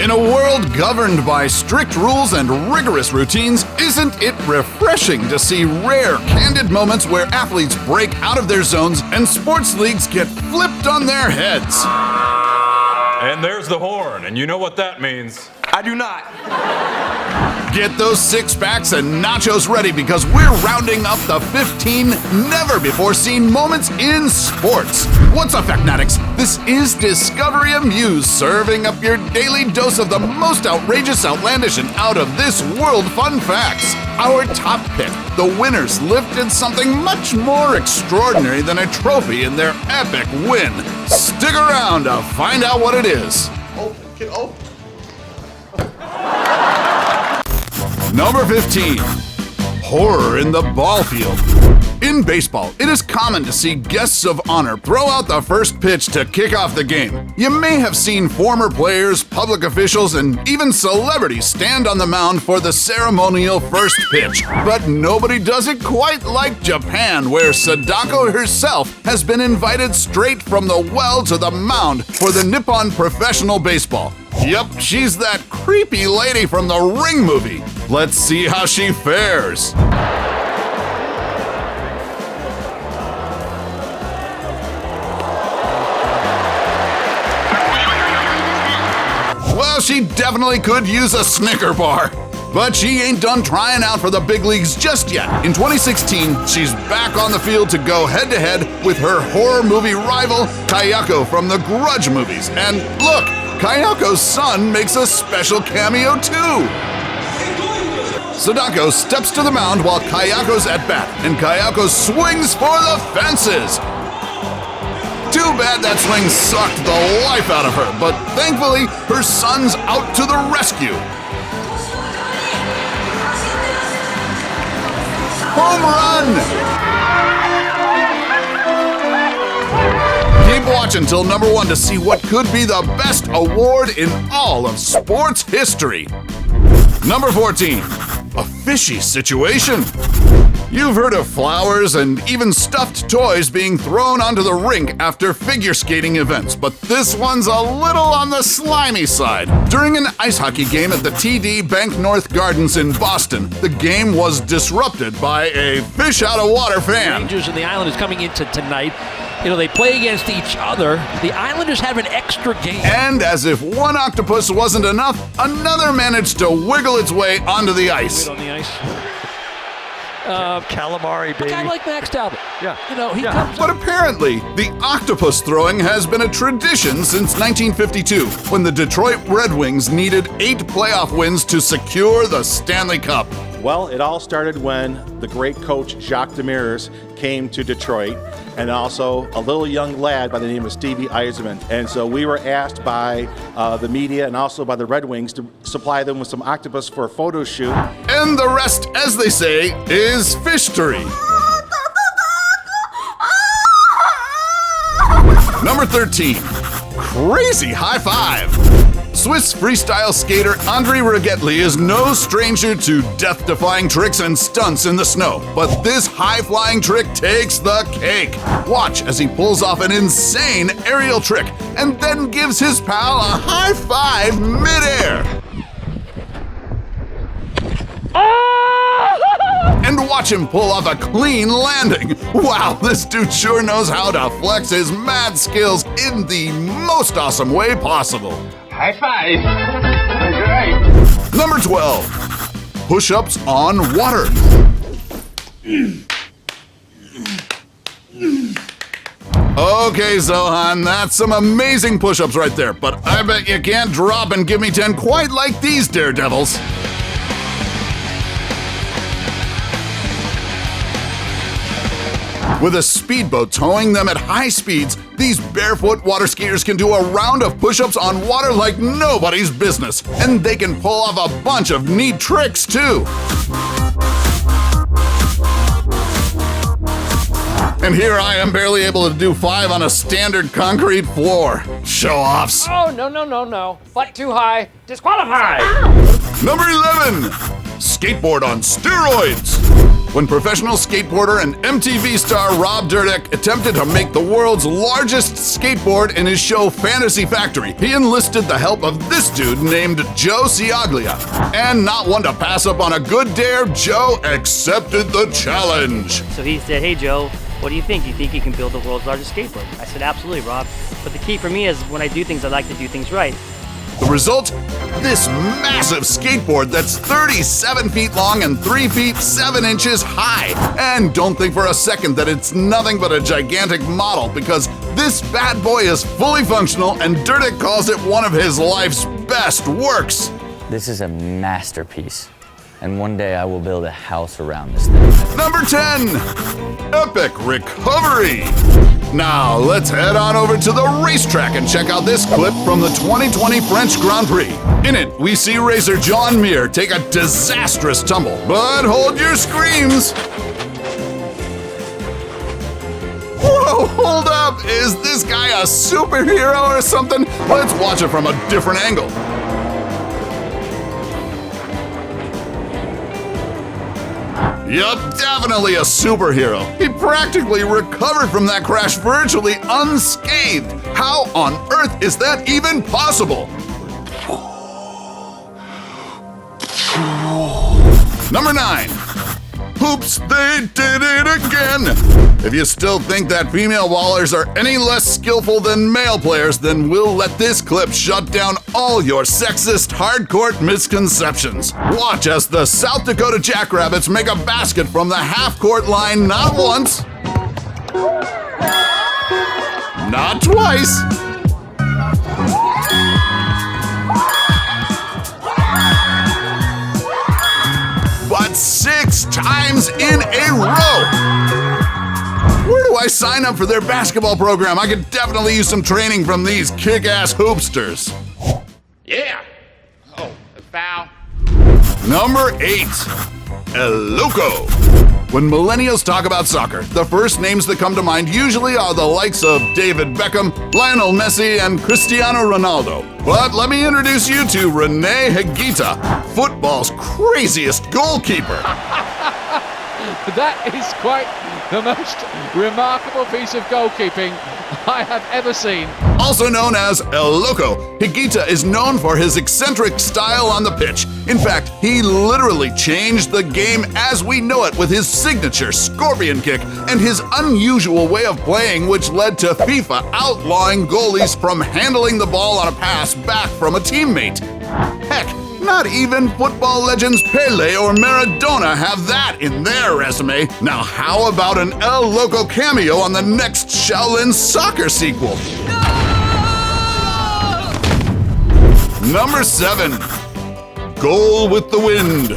In a world governed by strict rules and rigorous routines, isn't it refreshing to see rare, candid moments where athletes break out of their zones and sports leagues get flipped on their heads? And there's the horn, and you know what that means. I do not. Get those six-packs and nachos ready because we're rounding up the 15 never-before-seen moments in sports. What's up, Factnatics? This is Discovery Amuse, serving up your daily dose of the most outrageous, outlandish, and out-of-this-world fun facts. Our top pick, the winners, lifted something much more extraordinary than a trophy in their epic win. Stick around to find out what it is. Number 15. Horror in the ball field. In baseball, it is common to see guests of honor throw out the first pitch to kick off the game. You may have seen former players, public officials, and even celebrities stand on the mound for the ceremonial first pitch. But nobody does it quite like Japan, where Sadako herself has been invited straight from the well to the mound for the Nippon Professional Baseball. Yep, she's that creepy lady from the Ring movie. Let's see how she fares. Well, she definitely could use a Snicker bar. But she ain't done trying out for the big leagues just yet. In 2016, she's back on the field to go head-to-head with her horror movie rival, Kayako from the Grudge movies. And look, Kayako's son makes a special cameo too. Sadako steps to the mound while Kayako's at bat, and Kayako swings for the fences. Too bad that swing sucked the life out of her, but thankfully, her son's out to the rescue. Home run! Keep watching till number 1 to see what could be the best award in all of sports history. Number 14. A fishy situation. You've heard of flowers and even stuffed toys being thrown onto the rink after figure skating events, but this one's a little on the slimy side. During an ice hockey game at the TD Bank North Gardens in Boston, the game was disrupted by a fish-out-of-water fan. Rangers and the Islanders coming into tonight. You know, they play against each other. The Islanders have an extra game. And as if one octopus wasn't enough, another managed to wiggle its way onto the ice. On the ice. Calamari, baby. A guy like Max Talbot. Yeah. You know, he comes. But apparently, the octopus throwing has been a tradition since 1952, when the Detroit Red Wings needed 8 playoff wins to secure the Stanley Cup. Well, it all started when the great coach Jacques Demers came to Detroit, and also a little young lad by the name of Stevie Yzerman. And so we were asked by the media and also by the Red Wings to supply them with some octopus for a photo shoot. And the rest, as they say, is fishtory. Number 13. Crazy high five. Swiss freestyle skater Andrei Ragetli is no stranger to death-defying tricks and stunts in the snow, but this high-flying trick takes the cake. Watch as he pulls off an insane aerial trick and then gives his pal a high five midair. And watch him pull off a clean landing. Wow, this dude sure knows how to flex his mad skills in the most awesome way possible. High five! That's right. Number 12. Push-ups on water. Okay, Zohan, that's some amazing push-ups right there, but I bet you can't drop and give me 10 quite like these daredevils. With a speedboat towing them at high speeds, these barefoot water skiers can do a round of push-ups on water like nobody's business. And they can pull off a bunch of neat tricks, too. And here I am barely able to do 5 on a standard concrete floor. Show-offs. Oh, no. Butt too high. Disqualified. Number 11. Skateboard on steroids. when professional skateboarder and MTV star Rob Dyrdek attempted to make the world's largest skateboard in his show Fantasy Factory. He enlisted the help of this dude named Joe Ciaglia. And not one to pass up on a good dare, Joe accepted the challenge. So he said, "Hey Joe, what do you think? Do you think you can build the world's largest skateboard?" I said, "Absolutely, Rob. But the key for me is when I do things, I like to do things right." The result? This massive skateboard that's 37 feet long and 3 feet 7 inches high. And don't think for a second that it's nothing but a gigantic model, because this bad boy is fully functional and Dyrdek calls it one of his life's best works. This is a masterpiece, and one day I will build a house around this thing. Number 10, Epic Recovery. Now let's head on over to the racetrack and check out this clip from the 2020 French Grand Prix. In it, we see racer John Mir take a disastrous tumble, but hold your screams. Whoa, hold up! Is this guy a superhero or something? Let's watch it from a different angle. Yup, definitely a superhero. He practically recovered from that crash virtually unscathed. How on earth is that even possible? Number 9. Oops, they did it again! If you still think that female wallers are any less skillful than male players, then we'll let this clip shut down all your sexist hardcourt misconceptions. Watch as the South Dakota Jackrabbits make a basket from the half-court line not once, not twice, but 6 times in a row. Where do I sign up for their basketball program? I could definitely use some training from these kick-ass hoopsters. Yeah. Oh, a foul. Number 8, El Loco. When millennials talk about soccer, the first names that come to mind usually are the likes of David Beckham, Lionel Messi, and Cristiano Ronaldo. But let me introduce you to Rene Higuita, football's craziest goalkeeper. That is quite the most remarkable piece of goalkeeping I have ever seen. Also known as El Loco, Higuita is known for his eccentric style on the pitch. In fact, he literally changed the game as we know it with his signature scorpion kick and his unusual way of playing, which led to FIFA outlawing goalies from handling the ball on a pass back from a teammate. Heck, not even football legends Pele or Maradona have that in their resume. Now how about an El Loco cameo on the next Shaolin Soccer sequel? Number 7, Goal with the Wind.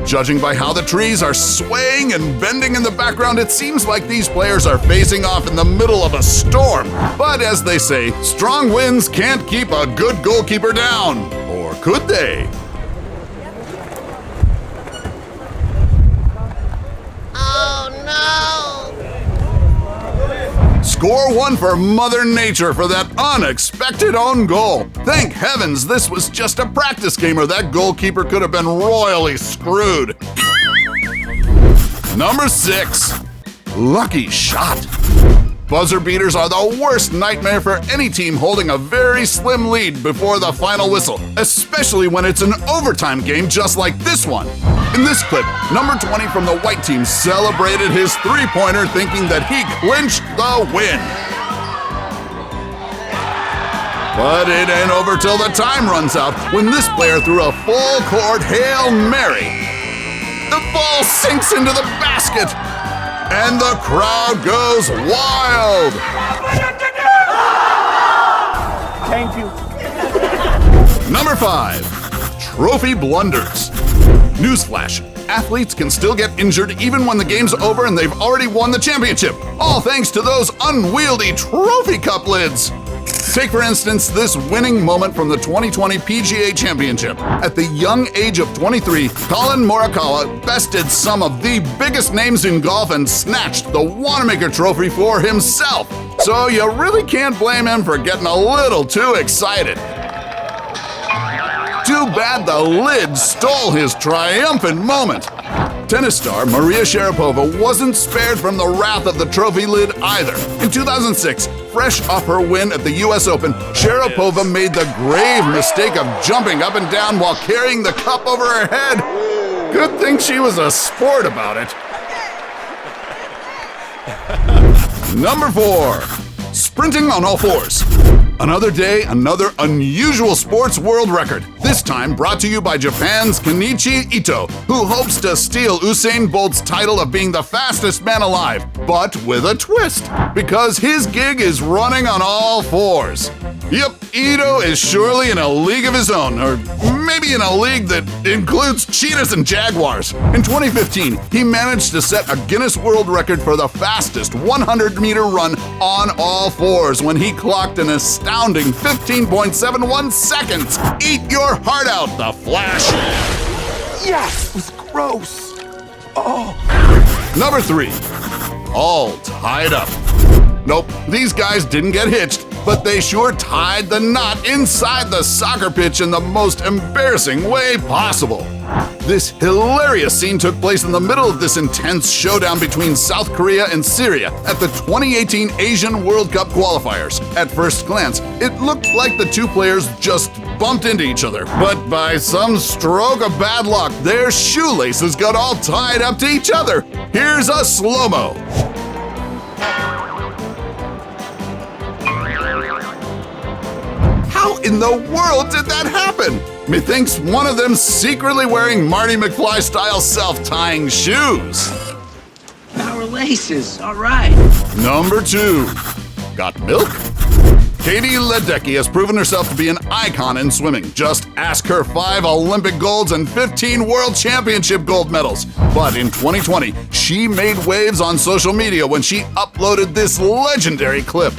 Judging by how the trees are swaying and bending in the background, it seems like these players are facing off in the middle of a storm. But as they say, strong winds can't keep a good goalkeeper down. Or could they? Score 1 for Mother Nature for that unexpected own goal. Thank heavens this was just a practice game, or that goalkeeper could have been royally screwed. Number 6, Lucky Shot. Buzzer beaters are the worst nightmare for any team holding a very slim lead before the final whistle, especially when it's an overtime game just like this one. In this clip, number 20 from the white team celebrated his three-pointer thinking that he clinched the win. But it ain't over till the time runs out when this player threw a full-court Hail Mary. The ball sinks into the basket, and the crowd goes wild. Thank you. Number 5, Trophy Blunders. Newsflash, athletes can still get injured even when the game's over and they've already won the championship, all thanks to those unwieldy trophy cup lids. Take, for instance, this winning moment from the 2020 PGA Championship. At the young age of 23, Colin Morikawa bested some of the biggest names in golf and snatched the Wanamaker Trophy for himself. So you really can't blame him for getting a little too excited. Too bad the lid stole his triumphant moment. Tennis star Maria Sharapova wasn't spared from the wrath of the trophy lid either. In 2006, fresh off her win at the US Open, Sharapova made the grave mistake of jumping up and down while carrying the cup over her head. Good thing she was a sport about it. Number 4. Sprinting on all fours. Another day, another unusual sports world record. This time brought to you by Japan's Kenichi Ito, who hopes to steal Usain Bolt's title of being the fastest man alive, but with a twist, because his gig is running on all fours. Yep, Ito is surely in a league of his own, or maybe in a league that includes cheetahs and jaguars. In 2015, he managed to set a Guinness World Record for the fastest 100-meter run on all fours when he clocked an astounding 15.71 seconds. Eat your heart out, The Flash. Yes, it was gross. Oh. Number 3. All tied up. Nope, these guys didn't get hitched, but they sure tied the knot inside the soccer pitch in the most embarrassing way possible. This hilarious scene took place in the middle of this intense showdown between South Korea and Syria at the 2018 Asian World Cup qualifiers. At first glance, it looked like the two players just bumped into each other, but by some stroke of bad luck, their shoelaces got all tied up to each other. Here's a slow-mo. How in the world did that happen? Methinks one of them secretly wearing Marty McFly-style self-tying shoes. Power laces, all right. Number 2. Got milk? Katie Ledecky has proven herself to be an icon in swimming. Just ask her 5 Olympic golds and 15 World Championship gold medals. But in 2020, she made waves on social media when she uploaded this legendary clip.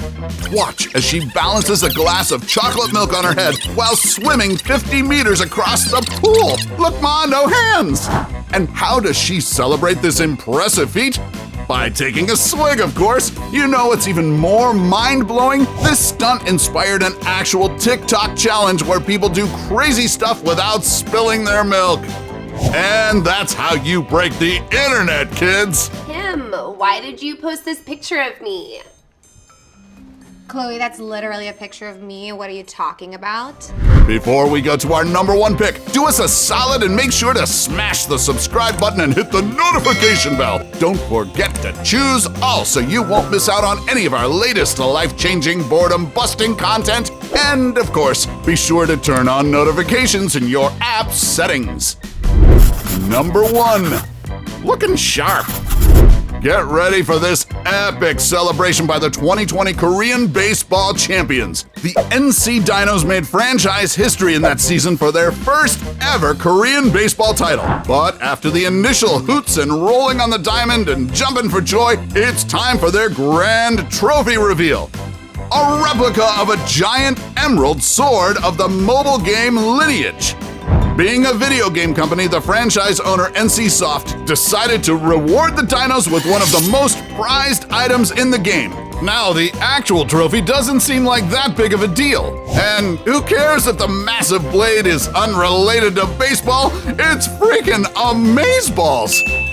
Watch as she balances a glass of chocolate milk on her head while swimming 50 meters across the pool. Look, Ma, no hands! And how does she celebrate this impressive feat? By taking a swig, of course. You know what's even more mind-blowing? This stunt inspired an actual TikTok challenge where people do crazy stuff without spilling their milk. And that's how you break the internet, kids! Kim, why did you post this picture of me? Chloe, that's literally a picture of me. What are you talking about? Before we go to our number 1 pick, do us a solid and make sure to smash the subscribe button and hit the notification bell. Don't forget to choose all so you won't miss out on any of our latest life-changing, boredom-busting content. And, of course, be sure to turn on notifications in your app settings. Number 1. Looking sharp. Get ready for this epic celebration by the 2020 Korean Baseball Champions. The NC Dinos made franchise history in that season for their first ever Korean baseball title. But after the initial hoots and rolling on the diamond and jumping for joy, it's time for their grand trophy reveal. A replica of a giant emerald sword of the mobile game lineage. Being a video game company, the franchise owner NCSoft decided to reward the Dinos with one of the most prized items in the game. Now, the actual trophy doesn't seem like that big of a deal. And who cares if the massive blade is unrelated to baseball? It's freaking amazeballs!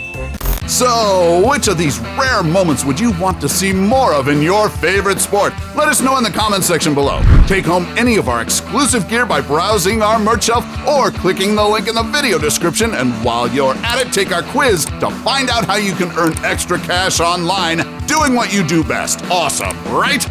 So, which of these rare moments would you want to see more of in your favorite sport? Let us know in the comments section below. Take home any of our exclusive gear by browsing our merch shelf or clicking the link in the video description, and while you're at it, take our quiz to find out how you can earn extra cash online doing what you do best. Awesome, right?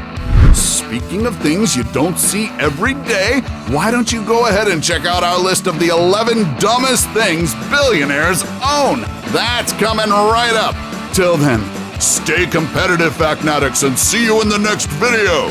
Speaking of things you don't see every day, why don't you go ahead and check out our list of the 11 dumbest things billionaires own? That's coming right up. Till then, stay competitive, Facnatics, and see you in the next video.